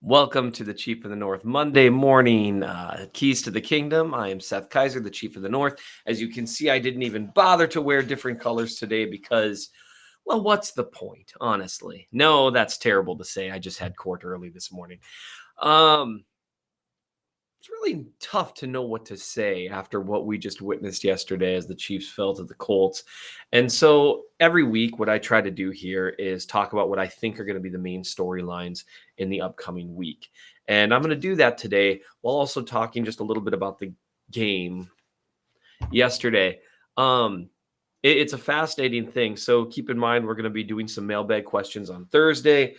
Welcome to the Chief of the North Monday morning keys to the kingdom. I am Seth Kaiser, the Chief of the North. As you can see, I didn't even bother to wear different colors today because, well, what's the point, honestly? No, that's terrible to say. I just had court early this morning. It's really tough to know what to say after what we just witnessed yesterday as the Chiefs fell to the Colts. And so every week, what I try to do here is talk about what I think are going to be the main storylines in the upcoming week. And I'm going to do that today while also talking just a little bit about the game yesterday. It's a fascinating thing. So keep in mind, we're going to be doing some mailbag questions on Thursday.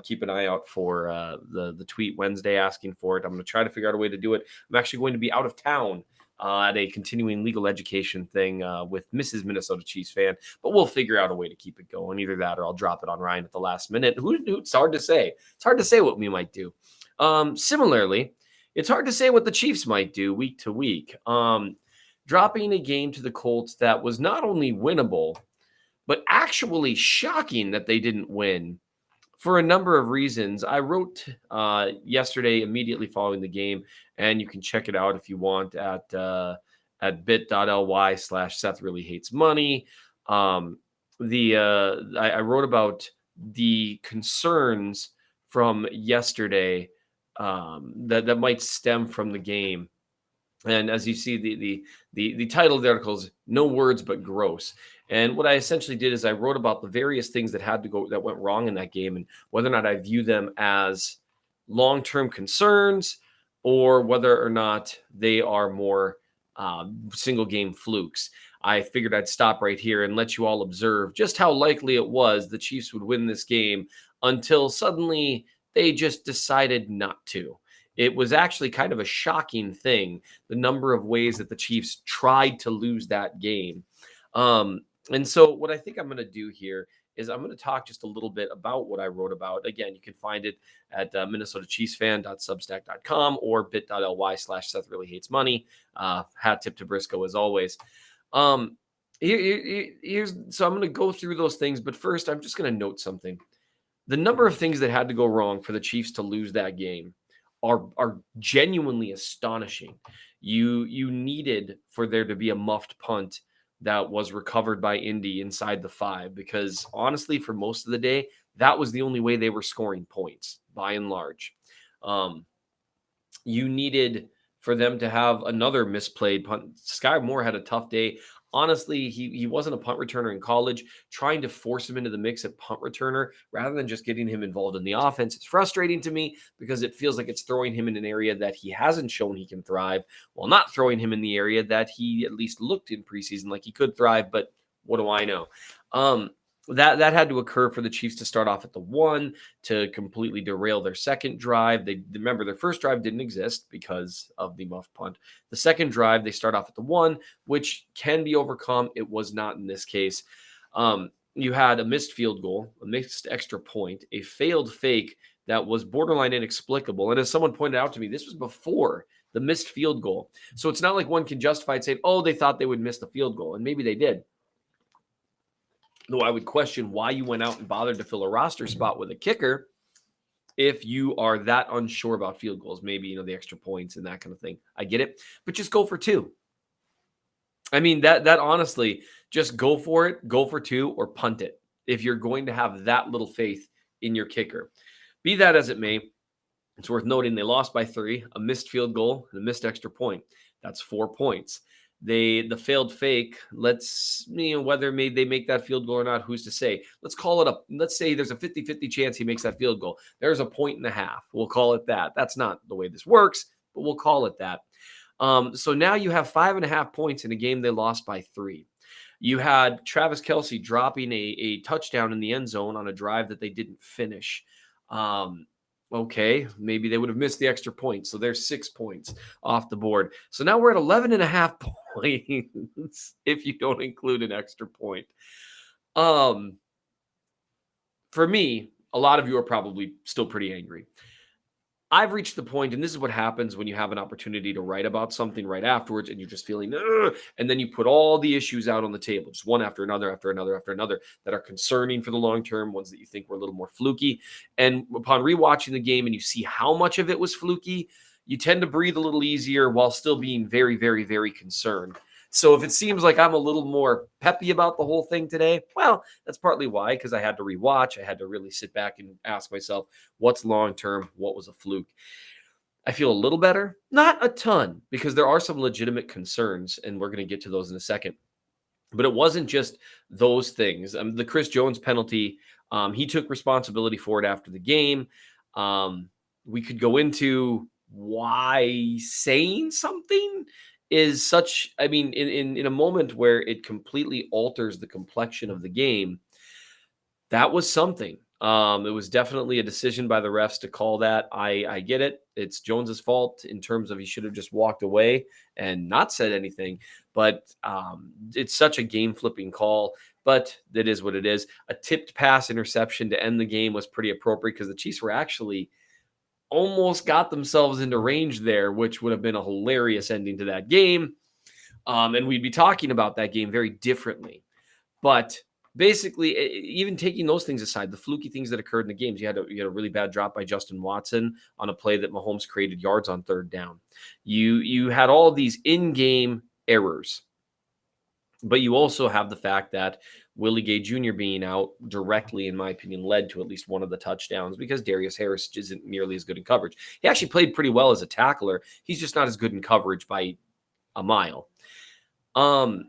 Keep an eye out for the tweet Wednesday asking for it. I'm going to try to figure out a way to do it. I'm actually going to be out of town at a continuing legal education thing with Mrs. Minnesota Chiefs fan, but we'll figure out a way to keep it going. Either that or I'll drop it on Ryan at the last minute. It's hard to say. It's hard to say what we might do. Similarly, it's hard to say what the Chiefs might do week to week. Dropping a game to the Colts that was not only winnable, but actually shocking that they didn't win for a number of reasons. I wrote yesterday immediately following the game, and you can check it out if you want at bit.ly/Seth really hates money. I wrote about the concerns from yesterday that might stem from the game. And as you see, the title of the article is "No Words But Gross." And what I essentially did is I wrote about the various things that went wrong in that game, and whether or not I view them as long-term concerns or whether or not they are more single-game flukes. I figured I'd stop right here and let you all observe just how likely it was the Chiefs would win this game until suddenly they just decided not to. It was actually kind of a shocking thing, the number of ways that the Chiefs tried to lose that game. And so what I think I'm going to do here is I'm going to talk just a little bit about what I wrote about. Again, you can find it at minnesotachiefsfan.substack.com or bit.ly/Seth really hates money. Hat tip to Briscoe as always. So I'm going to go through those things, but first I'm just going to note something. The number of things that had to go wrong for the Chiefs to lose that game are genuinely astonishing. You needed for there to be a muffed punt that was recovered by Indy inside the 5, because honestly, for most of the day, that was the only way they were scoring points by and large. You needed for them to have another misplayed punt. Sky Moore had a tough day. Honestly, he wasn't a punt returner in college. Trying to force him into the mix at punt returner rather than just getting him involved in the offense, it's frustrating to me because it feels like it's throwing him in an area that he hasn't shown he can thrive, while not throwing him in the area that he at least looked in preseason like he could thrive. But what do I know? That had to occur for the Chiefs to start off at the 1 to completely derail their second drive. They remember their first drive didn't exist because of the muff punt. The second drive, they start off at the 1, which can be overcome. It was not in this case. You had a missed field goal, a missed extra point, a failed fake that was borderline inexplicable. And as someone pointed out to me, this was before the missed field goal. So it's not like one can justify it saying, oh, they thought they would miss the field goal. And maybe they did. Though I would question why you went out and bothered to fill a roster spot with a kicker if you are that unsure about field goals, maybe, the extra points and that kind of thing. I get it, but just go for 2. I mean, that honestly, just go for it, go for 2 or punt it if you're going to have that little faith in your kicker. Be that as it may, it's worth noting they lost by 3, a missed field goal and a missed extra point. That's 4 points. The failed fake, whether they make that field goal or not, who's to say? Let's say there's a 50-50 chance he makes that field goal. There's a 1.5. We'll call it that. That's not the way this works, but we'll call it that. So now you have 5.5 points in a game they lost by 3. You had Travis Kelce dropping a touchdown in the end zone on a drive that they didn't finish. Okay, maybe they would have missed the extra point. So there's 6 points off the board. So now we're at 11.5 points if you don't include an extra point. For me, a lot of you are probably still pretty angry. I've reached the point, and this is what happens when you have an opportunity to write about something right afterwards, and you're just feeling, "Ugh," and then you put all the issues out on the table, just one after another, after another, after another, that are concerning for the long term, ones that you think were a little more fluky. And upon rewatching the game, and you see how much of it was fluky, you tend to breathe a little easier while still being very, very, very concerned. So if it seems like I'm a little more peppy about the whole thing today, well, that's partly why, because I had to rewatch. I had to really sit back and ask myself, what's long term? What was a fluke? I feel a little better, not a ton, because there are some legitimate concerns, and we're going to get to those in a second. But it wasn't just those things. The Chris Jones penalty, he took responsibility for it after the game. We could go into why saying something is such, I mean, in a moment where it completely alters the complexion of the game, that was something. It was definitely a decision by the refs to call that. I get it. It's Jones's fault in terms of he should have just walked away and not said anything. But it's such a game flipping call. But that is what it is. A tipped pass interception to end the game was pretty appropriate because the Chiefs were actually almost got themselves into range there, which would have been a hilarious ending to that game. And we'd be talking about that game very differently. But basically, even taking those things aside, the fluky things that occurred in the games, you had a really bad drop by Justin Watson on a play that Mahomes created yards on third down. You had all of these in-game errors, but you also have the fact that Willie Gay Jr. being out directly, in my opinion, led to at least one of the touchdowns because Darius Harris isn't nearly as good in coverage. He actually played pretty well as a tackler. He's just not as good in coverage by a mile. That's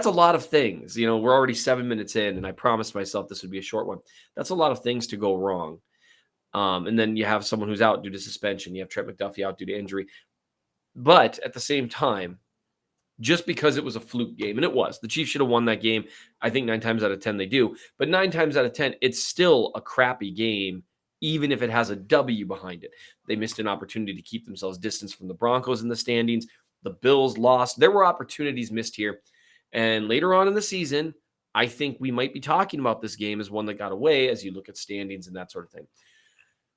a lot of things. We're already 7 minutes in, and I promised myself this would be a short one. That's a lot of things to go wrong. And then you have someone who's out due to suspension. You have Trent McDuffie out due to injury. But at the same time, just because it was a fluke game, and it was, the Chiefs should have won that game. I think 9 times out of 10 they do. But 9 times out of 10, it's still a crappy game, even if it has a W behind it. They missed an opportunity to keep themselves distance from the Broncos in the standings. The Bills lost. There were opportunities missed here. And later on in the season, I think we might be talking about this game as one that got away as you look at standings and that sort of thing.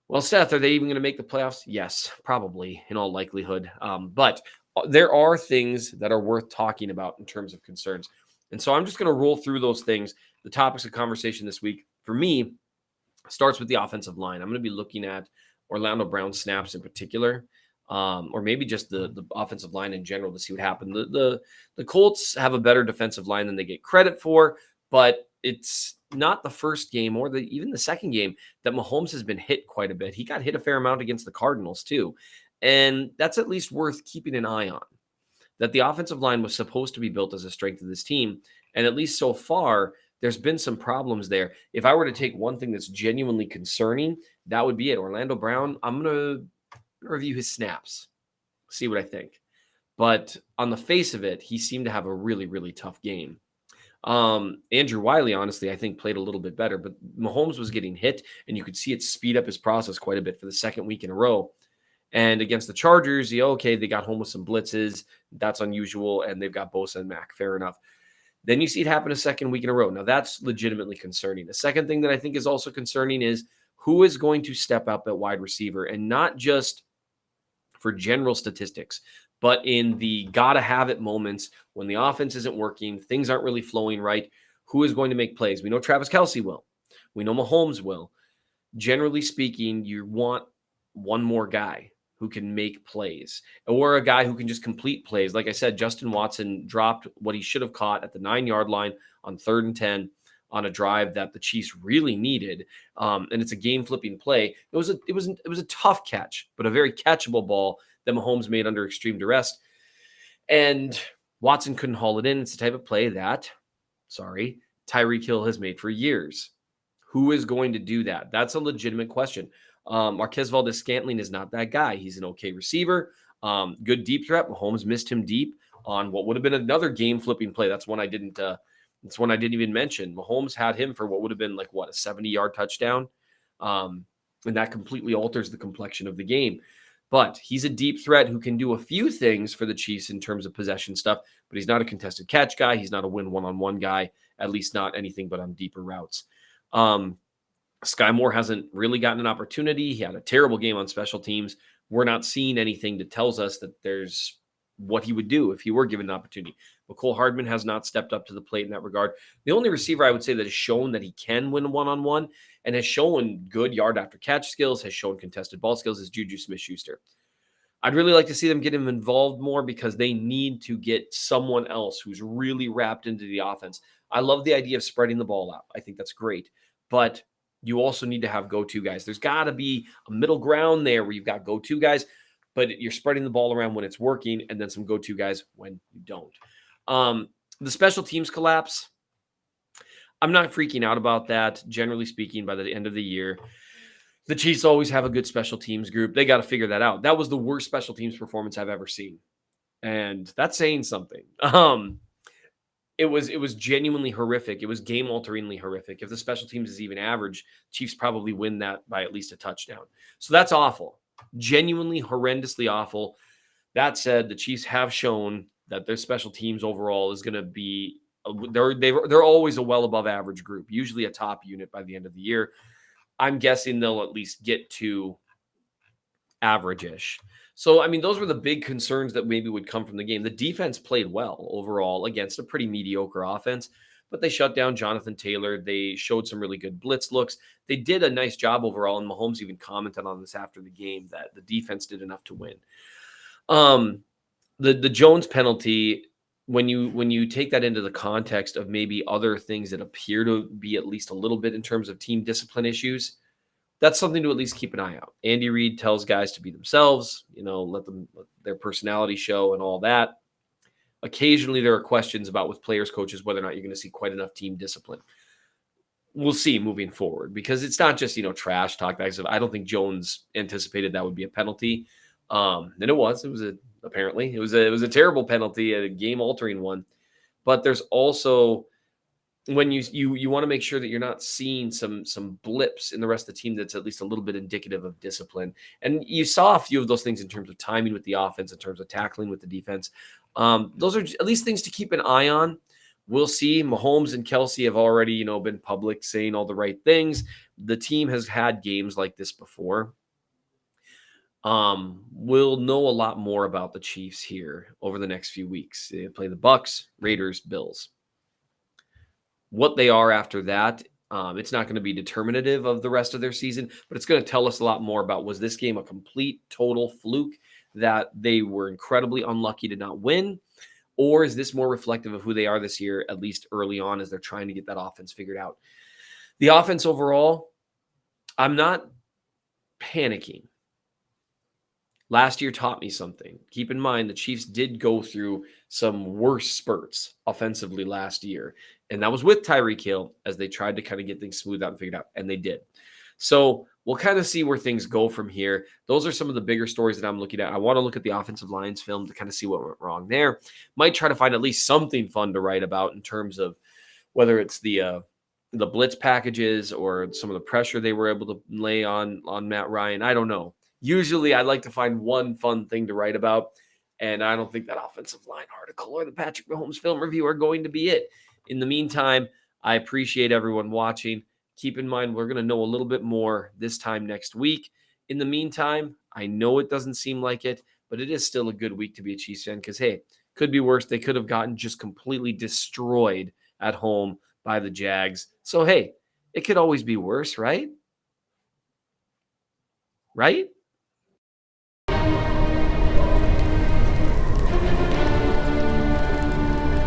Well, Seth, are they even going to make the playoffs? Yes, probably, in all likelihood. But there are things that are worth talking about in terms of concerns. And so I'm just going to roll through those things. The topics of conversation this week, for me, starts with the offensive line. I'm going to be looking at Orlando Brown snaps in particular, or maybe just the offensive line in general to see what happened. The Colts have a better defensive line than they get credit for, but it's not the first game or even the second game that Mahomes has been hit quite a bit. He got hit a fair amount against the Cardinals too, and that's at least worth keeping an eye on. That the offensive line was supposed to be built as a strength of this team, and at least so far, there's been some problems there. If I were to take one thing that's genuinely concerning, that would be it. Orlando Brown, I'm going to review his snaps, see what I think. But on the face of it, he seemed to have a really, really tough game. Andrew Wiley, honestly, I think played a little bit better, but Mahomes was getting hit, and you could see it speed up his process quite a bit for the second week in a row. And against the Chargers, okay, they got home with some blitzes. That's unusual, and they've got Bosa and Mack. Fair enough. Then you see it happen a second week in a row. Now, that's legitimately concerning. The second thing that I think is also concerning is who is going to step up at wide receiver, and not just for general statistics, but in the gotta have it moments when the offense isn't working, things aren't really flowing right. Who is going to make plays? We know Travis Kelce will. We know Mahomes will. Generally speaking, you want one more guy who can make plays, or a guy who can just complete plays. Like I said, Justin Watson dropped what he should have caught at the 9-yard line on 3rd and 10 on a drive that the Chiefs really needed. And it's a game flipping play. It was a tough catch, but a very catchable ball that Mahomes made under extreme duress. And Watson couldn't haul it in. It's the type of play that, Tyreek Hill has made for years. Who is going to do that? That's a legitimate question. Marquez Valdes-Scantling is not that guy. He's an okay receiver. Good deep threat. Mahomes missed him deep on what would have been another game-flipping play. That's one I didn't even mention. Mahomes had him for what would have been a 70-yard touchdown. And that completely alters the complexion of the game. But he's a deep threat who can do a few things for the Chiefs in terms of possession stuff, but he's not a contested catch guy. He's not a win one-on-one guy, at least not anything but on deeper routes. Sky Moore hasn't really gotten an opportunity. He had a terrible game on special teams. We're not seeing anything that tells us that there's what he would do if he were given an opportunity. McCole Hardman has not stepped up to the plate in that regard. The only receiver I would say that has shown that he can win one-on-one and has shown good yard after catch skills, has shown contested ball skills is Juju Smith-Schuster. I'd really like to see them get him involved more because they need to get someone else who's really wrapped into the offense. I love the idea of spreading the ball out. I think that's great. But you also need to have go-to guys. There's got to be a middle ground there where you've got go-to guys, but you're spreading the ball around when it's working and then some go-to guys when you don't. The special teams collapse, I'm not freaking out about that. Generally speaking, by the end of the year, the Chiefs always have a good special teams group. They got to figure that out. That was the worst special teams performance I've ever seen. And that's saying something. It was genuinely horrific. It was game alteringly horrific. If the special teams is even average, Chiefs probably win that by at least a touchdown. So that's awful. Genuinely horrendously awful. That said, the Chiefs have shown that their special teams overall is going to be they're always a well above average group, usually a top unit by the end of the year. I'm guessing they'll at least get to average-ish. So, I mean, those were the big concerns that maybe would come from the game. The defense played well overall against a pretty mediocre offense, but they shut down Jonathan Taylor. They showed some really good blitz looks. They did a nice job overall, and Mahomes even commented on this after the game that the defense did enough to win. The Jones penalty, when you take that into the context of maybe other things that appear to be at least a little bit in terms of team discipline issues, that's something to at least keep an eye out. Andy Reid tells guys to be themselves, let their personality show and all that. Occasionally there are questions about with players, coaches, whether or not you're going to see quite enough team discipline. We'll see moving forward because it's not just, trash talk. I don't think Jones anticipated that would be a penalty. And it was a terrible penalty, a game altering one. But there's also, when you want to make sure that you're not seeing some blips in the rest of the team that's at least a little bit indicative of discipline. And you saw a few of those things in terms of timing with the offense, in terms of tackling with the defense. Those are at least things to keep an eye on. We'll see. Mahomes and Kelce have already, been public saying all the right things. The team has had games like this before. We'll know a lot more about the Chiefs here over the next few weeks. They play the Bucs, Raiders, Bills. What they are after that, it's not going to be determinative of the rest of their season, but it's going to tell us a lot more about, was this game a complete, total fluke that they were incredibly unlucky to not win? Or is this more reflective of who they are this year, at least early on, as they're trying to get that offense figured out? The offense overall, I'm not panicking. Last year taught me something. Keep in mind, the Chiefs did go through some worse spurts offensively last year. And that was with Tyreek Hill as they tried to kind of get things smoothed out and figured out. And they did. So we'll kind of see where things go from here. Those are some of the bigger stories that I'm looking at. I want to look at the offensive lines film to kind of see what went wrong there. Might try to find at least something fun to write about in terms of whether it's the blitz packages or some of the pressure they were able to lay on Matt Ryan. I don't know. Usually I like to find one fun thing to write about, and I don't think that offensive line article or the Patrick Mahomes film review are going to be it. In the meantime, I appreciate everyone watching. Keep in mind, we're going to know a little bit more this time next week. In the meantime, I know it doesn't seem like it, but it is still a good week to be a Chiefs fan because, hey, could be worse. They could have gotten just completely destroyed at home by the Jags. So, hey, it could always be worse, right? Right?